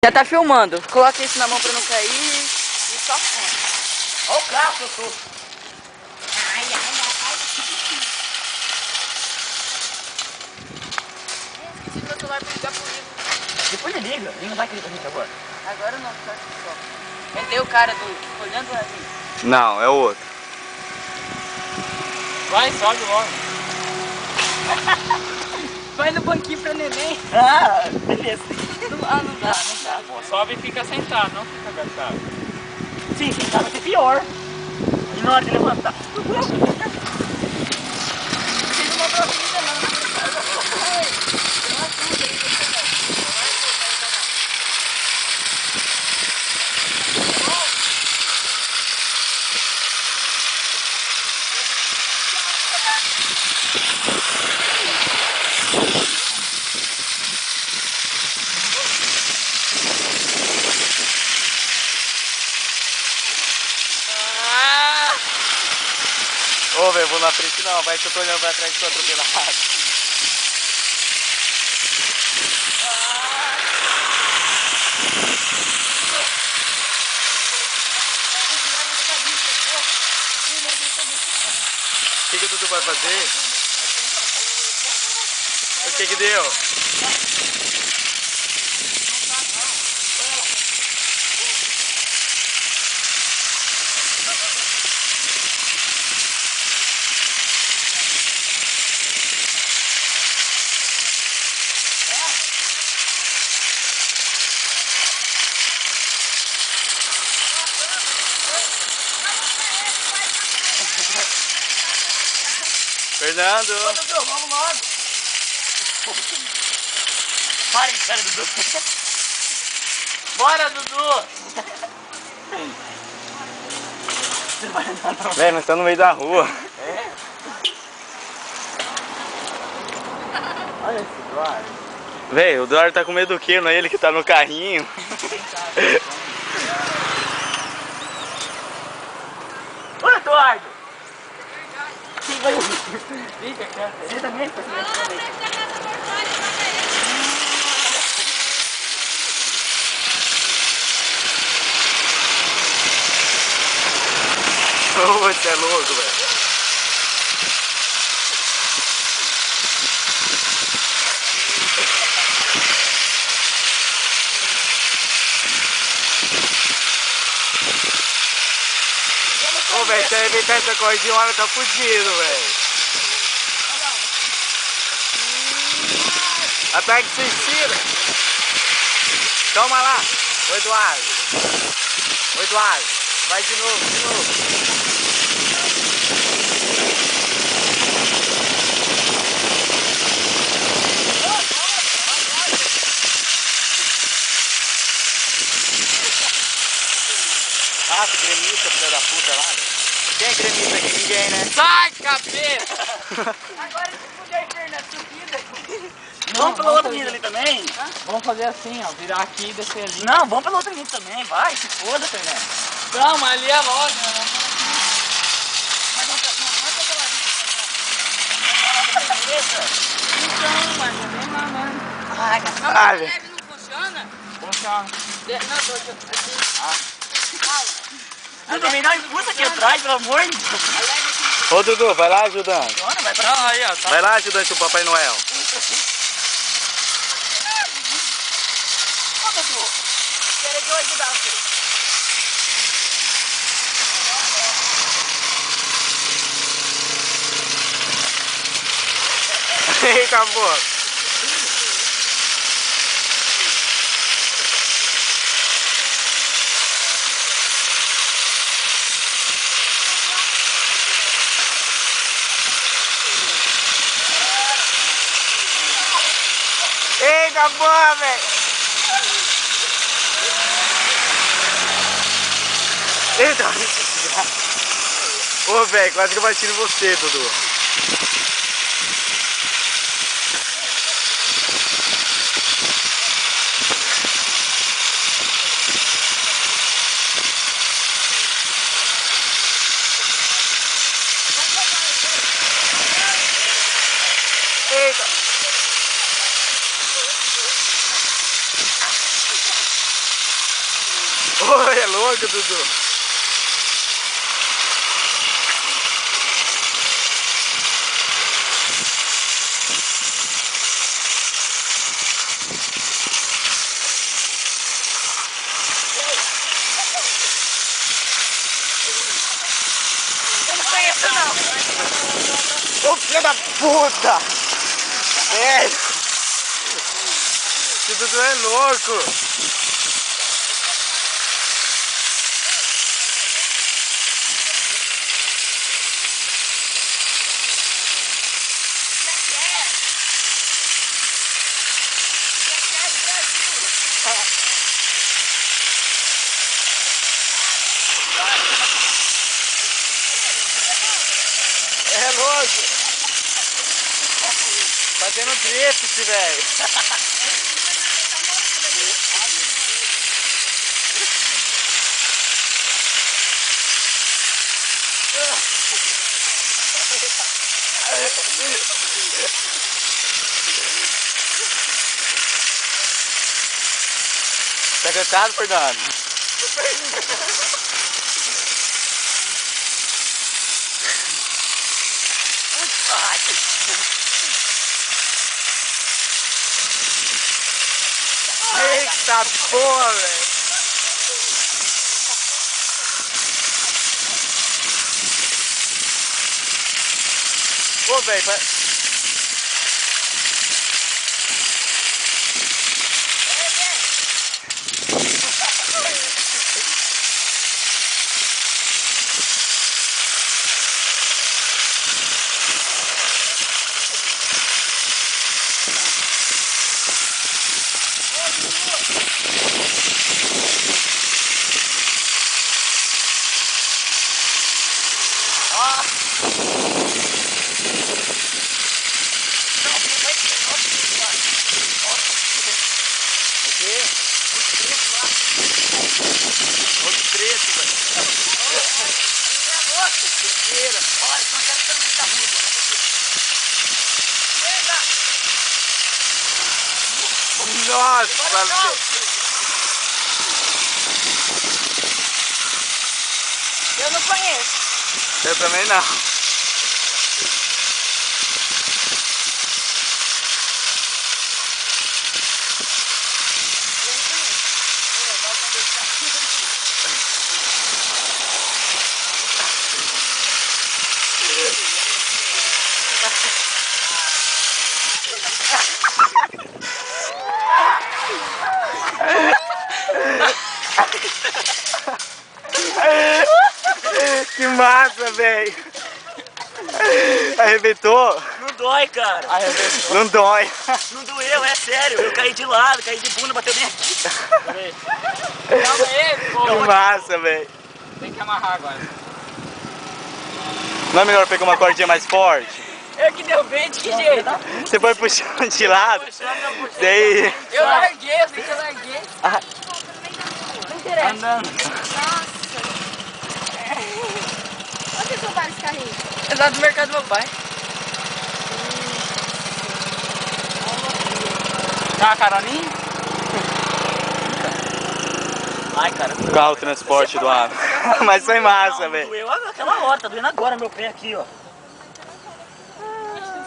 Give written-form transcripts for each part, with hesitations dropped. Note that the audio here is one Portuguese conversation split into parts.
Já tá filmando. Coloca isso na mão pra não cair e só põe. Olha o carro que eu tô. Ai, ai, ai. Esqueci meu celular pra ligar pro Igor. Depois ele liga. Ele não vai querer pra gente agora. Agora não, só que só. Cadê o cara do olhando a gente? Não, é o outro. Vai, sobe logo. Vai no banquinho pra neném. Ah, beleza. Não dá, não dá. Pô, sobe e fica sentado, não fica agachado. Sim, sentar vai ser pior. E na hora de levantar. Fiz uma provinda não. Ô, velho, vou na frente não, vai que eu tô olhando pra trás e tô atropelado. O que o Dudu vai fazer? O que deu? Fernando! Ô, Dudu, vamos logo. Para aí, cara, Dudu. Bora, Dudu. Você vai andar não. Velho, nós estamos no meio da rua. É? Olha esse Eduardo. Velho, o Eduardo tá com medo do quê? Não é ele que tá no carrinho? Ô, Eduardo. Quem vai ouvir? Fica, cara. Você também? Você também. Ô, você é louco, velho. Ô, velho, se arrebentar essa cordinha, uma hora tá fudido, velho. Ataque suicida. Toma lá. Ô, Eduardo. Ô, Eduardo. Vai de novo, de novo. Ah, que gremista, filha da puta lá. Quem é gremista aqui? Ninguém, né? Sai, cabeça! Agora se puder ter na subida. Vamos pela outra menina ali também? Vamos fazer assim, ó, virar aqui e descer ali. Não, vamos pela outra menina também. Vai, se foda, Fernando. Não, mas ali é a loja, né? Mas não pela beleza. Então, mas é bem lá, né? Ai, Não, Ah, mas velho. leve não funciona? Funciona. Não, tô aqui. Dudu, vem dar escuta aqui atrás, pelo amor de Deus. Ô, Dudu, vai lá ajudando. Agora vai pra Não, aí, ó. Tá. Vai lá ajudante o Papai Noel. Ô, Dudu. Quero que eu ajudar você. Eita, porra. Eita, porra, velho. Eita, ô, velho, quase que eu bati em você, Dudu. Oi, é louco, Dudu. Eu não conheço não. Ô, filho da puta! Velho! Esse Dudu é louco! É louco! Fazendo drift, velho! Tá cansado, Fernando? Eita porra, velho! Pô, velho, nossa, velho! Eu não conheço. Eu também não. Que massa, velho! Arrebentou? Não dói, cara. Arrebentou. Não dói. Não doeu, é sério. Eu caí de lado, caí de bunda, bateu bem aqui. Peraí. Calma aí, pô. Que massa, velho. Tem que amarrar agora. Não é melhor pegar uma cordinha mais forte? Eu que derrubei, de que jeito? Você foi puxando de lado? Daí... Eu larguei, eu sei que eu larguei. Ah, Não interessa. Andando. Onde vocês roubaram esse carrinho? É lá do mercado do meu pai. Dá uma caroninha? Ai, cara. carro transporte do ar. Mas foi massa, Não, velho. doeu aquela hora, tá doendo agora meu pé aqui, ó.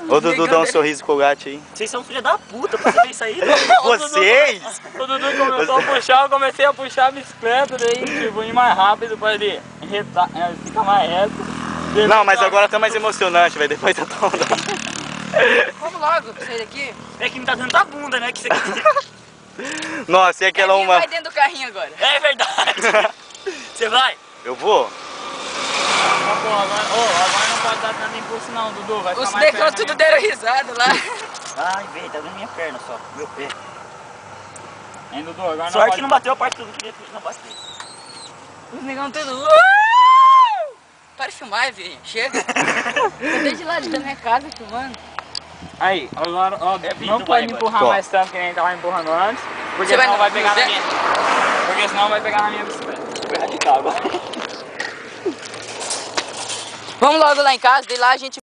Ô Dudu, dá um sorriso pro gato aí. Vocês são filha da puta pra saber isso aí. Vocês? O Dudu começou a puxar, eu comecei a puxar a bicicleta, daí tipo, ir mais rápido pra ele ficar mais reto. Não, mas agora tá mais emocionante, velho. Depois tá tão... Vamos logo pra sair daqui. É que me tá dando da bunda, né? Que você... Nossa, e aquela Quem uma... vai dentro do carrinho agora? É verdade. Você vai? Eu vou? Mas, pô, agora não pode dar tanto impulso não, Dudu. Vai ficar Os mais negros perto tudo da deram risada lá. Ai, velho, tá dando minha perna só, meu pé. minha... Hein, Dudu, agora Sorte pode... que não bateu a parte do que não bateu. Os negão tudo... Para de filmar, velho. Chega. Eu desde lá da minha casa filmando. Aí, agora, ó, Vitor, não vai pode agora. empurrar Qual? mais tanto que nem tava empurrando antes, porque Você vai senão no- vai pegar no na Zé? minha... Porque senão vai pegar na minha bicicleta. Foi radical agora. Vamos logo lá em casa, daí lá a gente